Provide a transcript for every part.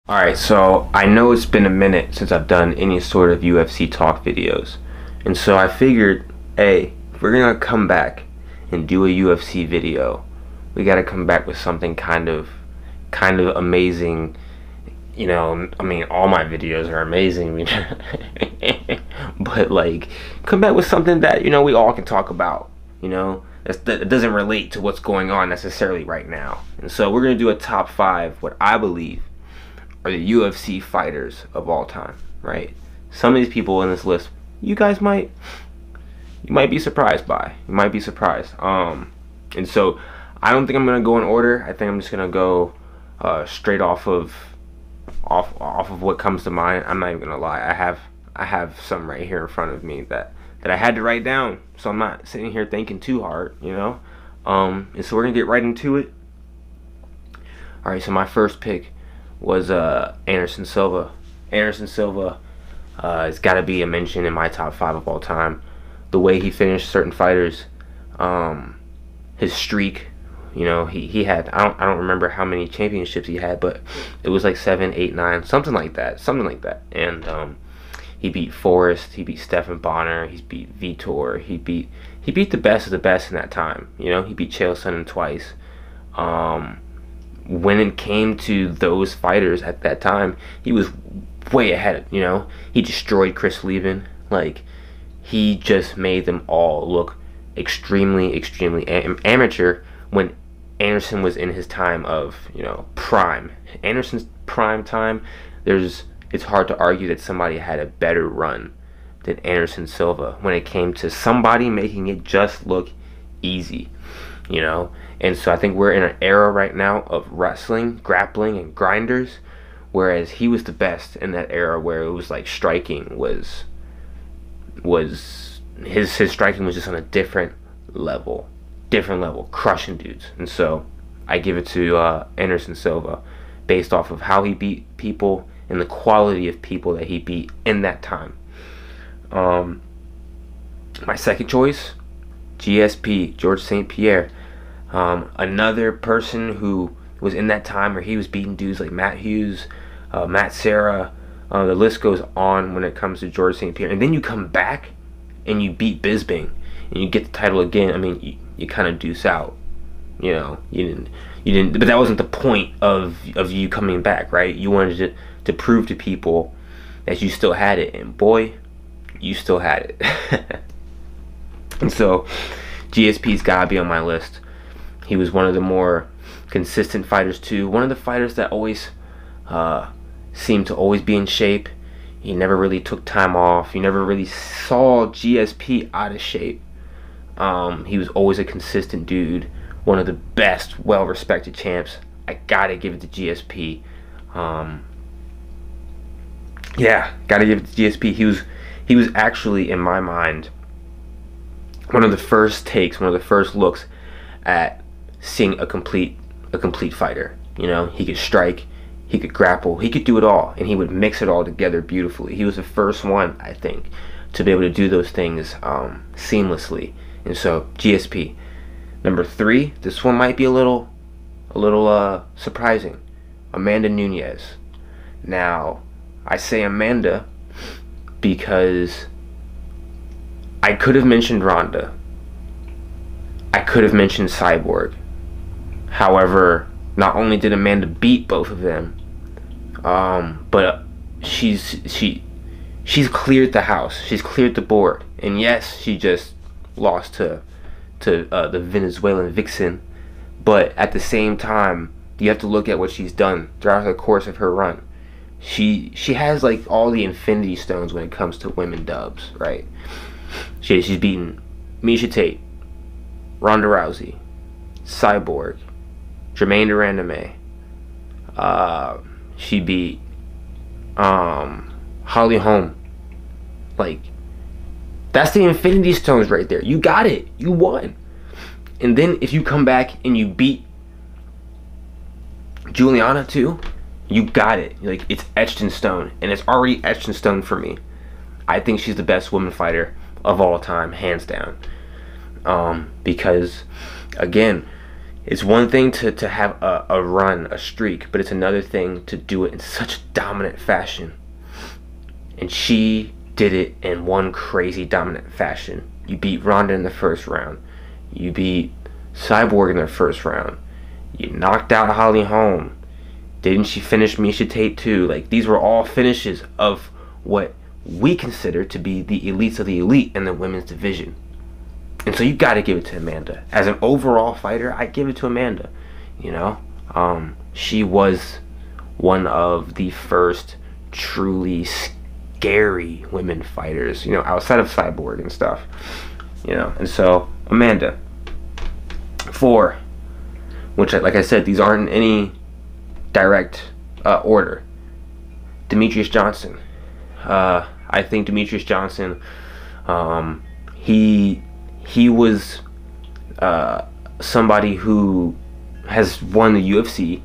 Alright, so I know it's been a minute since I've done any sort of UFC talk videos. And so I figured, hey, if we're gonna come back and do a UFC video, we gotta come back with something kind of amazing. You know, I mean, all my videos are amazing, but like, come back with something that, we all can talk about, that doesn't relate to what's going on necessarily right now. And so we're gonna do a top 5, what I believe are the UFC fighters of all time, right? Some of these people in this list, you might be surprised by. You might be surprised. And so I don't think I'm gonna go in order. I think I'm just gonna go straight off of what comes to mind. I'm not even gonna lie. I have some right here in front of me that I had to write down, so I'm not sitting here thinking too hard, And so we're gonna get right into it. All right. So my first pick was Anderson Silva. Anderson Silva has got to be a mention in my top 5 of all time. The way he finished certain fighters, his streak. He had, I don't remember how many championships he had, but it was like 7, 8, 9, something like that. And he beat Forrest, he beat Stephan Bonner, he beat Vitor, he beat the best of the best in that time. He beat Chael Sonnen twice. When it came to those fighters at that time, he was way ahead. He destroyed Chris Leben. Like, he just made them all look extremely amateur when Anderson was in his time of prime. Anderson's prime time, it's hard to argue that somebody had a better run than Anderson Silva when it came to somebody making it just look easy. And so I think we're in an era right now of wrestling, grappling, and grinders, whereas he was the best in that era where it was like striking was his striking was just on a different level, crushing dudes. And so I give it to Anderson Silva based off of how he beat people and the quality of people that he beat in that time. My second choice, GSP, George St. Pierre. Another person who was in that time where he was beating dudes like Matt Hughes, Matt Serra. The list goes on when it comes to George St. Pierre. And then you come back and you beat Bisping and you get the title again. I mean, you kind of deuce out. You didn't. But that wasn't the point of you coming back, right? You wanted to prove to people that you still had it, and boy, you still had it. And so GSP's gotta be on my list. He was one of the more consistent fighters too. One of the fighters that always seemed to always be in shape. He never really took time off. You never really saw GSP out of shape. He was always a consistent dude. One of the best, well-respected champs. I gotta give it to GSP. Yeah, gotta give it to GSP. He was actually, in my mind, one of the first takes, one of the first looks at seeing a complete fighter. He could strike, he could grapple, he could do it all, and he would mix it all together beautifully. He was the first one, I think, to be able to do those things seamlessly. And so GSP. Number 3, this one might be a little surprising. Amanda Nunes. Now, I say Amanda because I could have mentioned Ronda. I could have mentioned Cyborg. However, not only did Amanda beat both of them, but she's cleared the house. She's cleared the board. And yes, she just lost to the Venezuelan vixen. But at the same time, you have to look at what she's done throughout the course of her run. She has like all the infinity stones when it comes to women dubs, right? She's beaten Miesha Tate, Ronda Rousey, Cyborg, Jermaine Durandame. She beat Holly Holm. Like, that's the infinity stones right there. You got it. You won. And then if you come back and you beat Juliana too, you got it. Like, it's etched in stone, and it's already etched in stone for me. I think she's the best woman fighter of all time, hands down. Because again, It's one thing to have a run, a streak, but it's another thing to do it in such a dominant fashion. And she did it in one crazy dominant fashion. You beat Ronda in the first round. You beat Cyborg in the first round. You knocked out Holly Holm. Didn't she finish Miesha Tate too? Like, these were all finishes of what we consider to be the elites of the elite in the women's division. And so you got to give it to Amanda. As an overall fighter, I give it to Amanda. You know, she was one of the first truly scary women fighters, you know, outside of Cyborg and stuff. You know, and so Amanda. 4, which, like I said, these aren't in any direct order. Demetrious Johnson. I think Demetrious Johnson, he was somebody who has won the UFC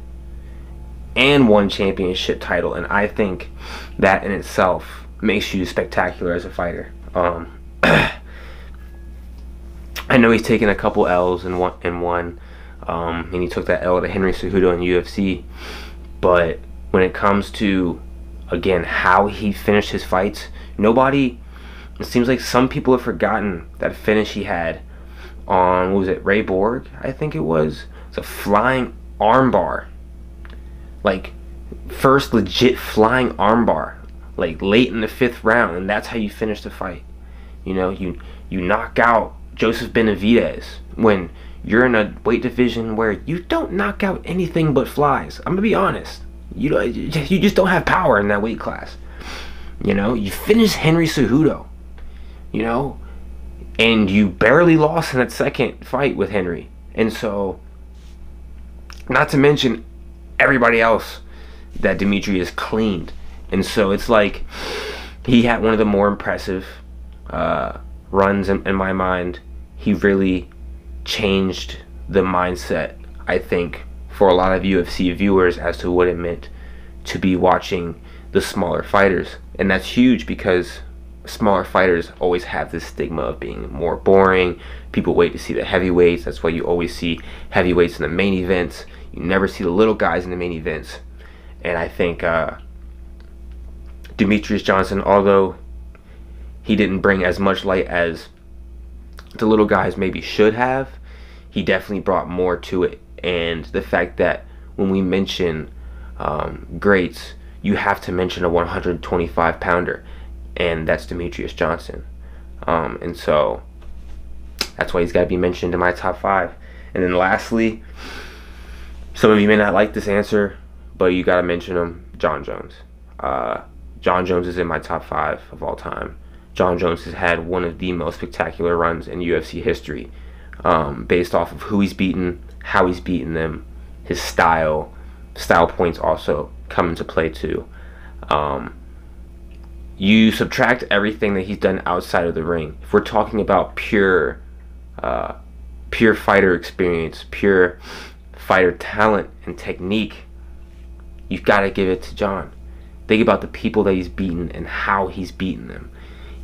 and won championship title, and I think that in itself makes you spectacular as a fighter. I know he's taken a couple L's and he took that L to Henry Cejudo in UFC, but when it comes to, again, how he finished his fights, it seems like some people have forgotten that finish he had on, what was it, Ray Borg, I think it was. It's a flying armbar. Like, first legit flying armbar, like late in the 5th round, and that's how you finish the fight. You know, you knock out Joseph Benavidez when you're in a weight division where you don't knock out anything but flies. I'm gonna be honest. You just don't have power in that weight class. You know, you finish Henry Cejudo, you know, and you barely lost in that second fight with Henry. And so, not to mention everybody else that Demetrius cleaned. And so it's like he had one of the more impressive runs in my mind. He really changed the mindset, I think, for a lot of UFC viewers as to what it meant to be watching the smaller fighters. And that's huge because smaller fighters always have this stigma of being more boring. People wait to see the heavyweights. That's why you always see heavyweights in the main events. You never see the little guys in the main events. And I think Demetrious Johnson, although he didn't bring as much light as the little guys maybe should have, he definitely brought more to it. And the fact that when we mention greats, you have to mention a 125 pounder, and that's Demetrious Johnson. And so that's why he's got to be mentioned in my top 5. And then lastly, some of you may not like this answer, but you got to mention him, Jon Jones. Jon Jones is in my top 5 of all time. Jon Jones has had one of the most spectacular runs in UFC history, based off of who he's beaten, how he's beaten them, his style points also come into play too. You subtract everything that he's done outside of the ring. If we're talking about pure fighter experience, pure fighter talent and technique, you've got to give it to Jon. Think about the people that he's beaten and how he's beaten them.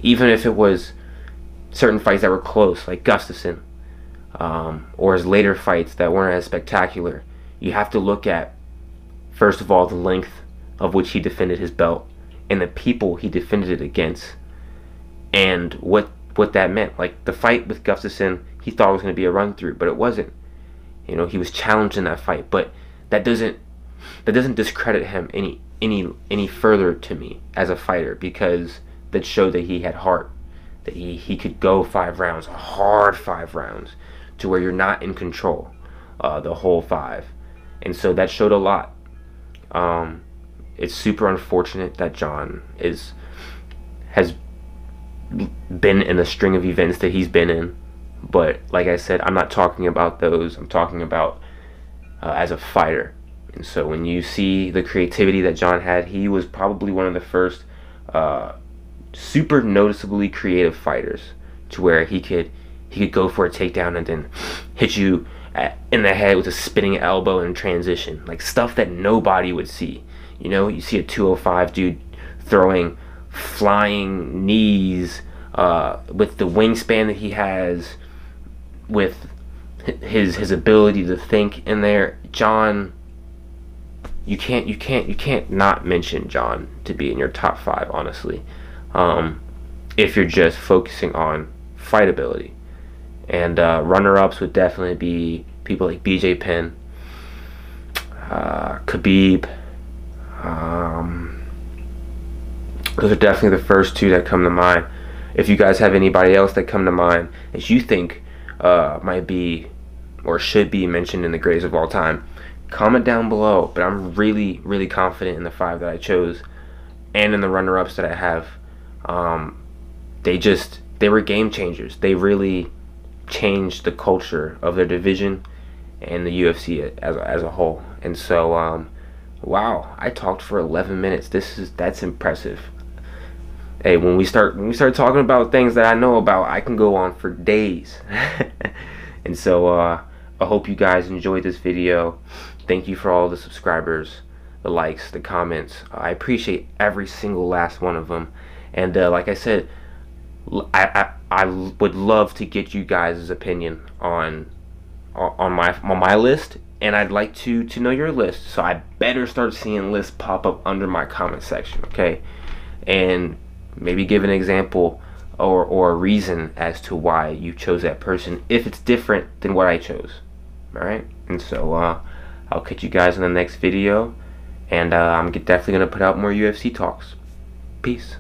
Even if it was certain fights that were close, like Gustafsson, or his later fights that weren't as spectacular, you have to look at, first of all, the length of which he defended his belt and the people he defended it against, and what that meant. Like the fight with Gustafsson, he thought it was going to be a run through, but it wasn't. You know, he was challenged in that fight, but that doesn't discredit him any further to me as a fighter, because that showed that he had heart, that he could go 5 rounds, hard 5 rounds, to where you're not in control the whole 5. And so that showed a lot. It's super unfortunate that Jon has been in the string of events that he's been in, but like I said, I'm not talking about those. I'm talking about as a fighter. And so when you see the creativity that Jon had, he was probably one of the first super noticeably creative fighters, to where he could go for a takedown and then hit you in the head with a spinning elbow in transition, like stuff that nobody would see. You know, you see a 205 dude throwing flying knees with the wingspan that he has, with his ability to think in there. Jon, you can't not mention Jon to be in your top 5, honestly. If you're just focusing on fight ability. And runner-ups would definitely be people like BJ Penn, Khabib. Those are definitely the first 2 that come to mind. If you guys have anybody else that come to mind that you think might be or should be mentioned in the greatest of all time, comment down below. But I'm really, really confident in the 5 that I chose and in the runner-ups that I have. They were game changers. They really changed the culture of their division and the UFC as a whole. And so wow, I talked for 11 minutes. That's impressive. Hey, when we start talking about things that I know about, I can go on for days. And so I hope you guys enjoyed this video. Thank you for all the subscribers, the likes, the comments. I appreciate every single last one of them. And like I said, I would love to get you guys' opinion on my list, and I'd like to know your list. So I better start seeing lists pop up under my comment section, okay? And maybe give an example or a reason as to why you chose that person if it's different than what I chose. All right? And so I'll catch you guys in the next video, and I'm definitely gonna put out more UFC talks. Peace.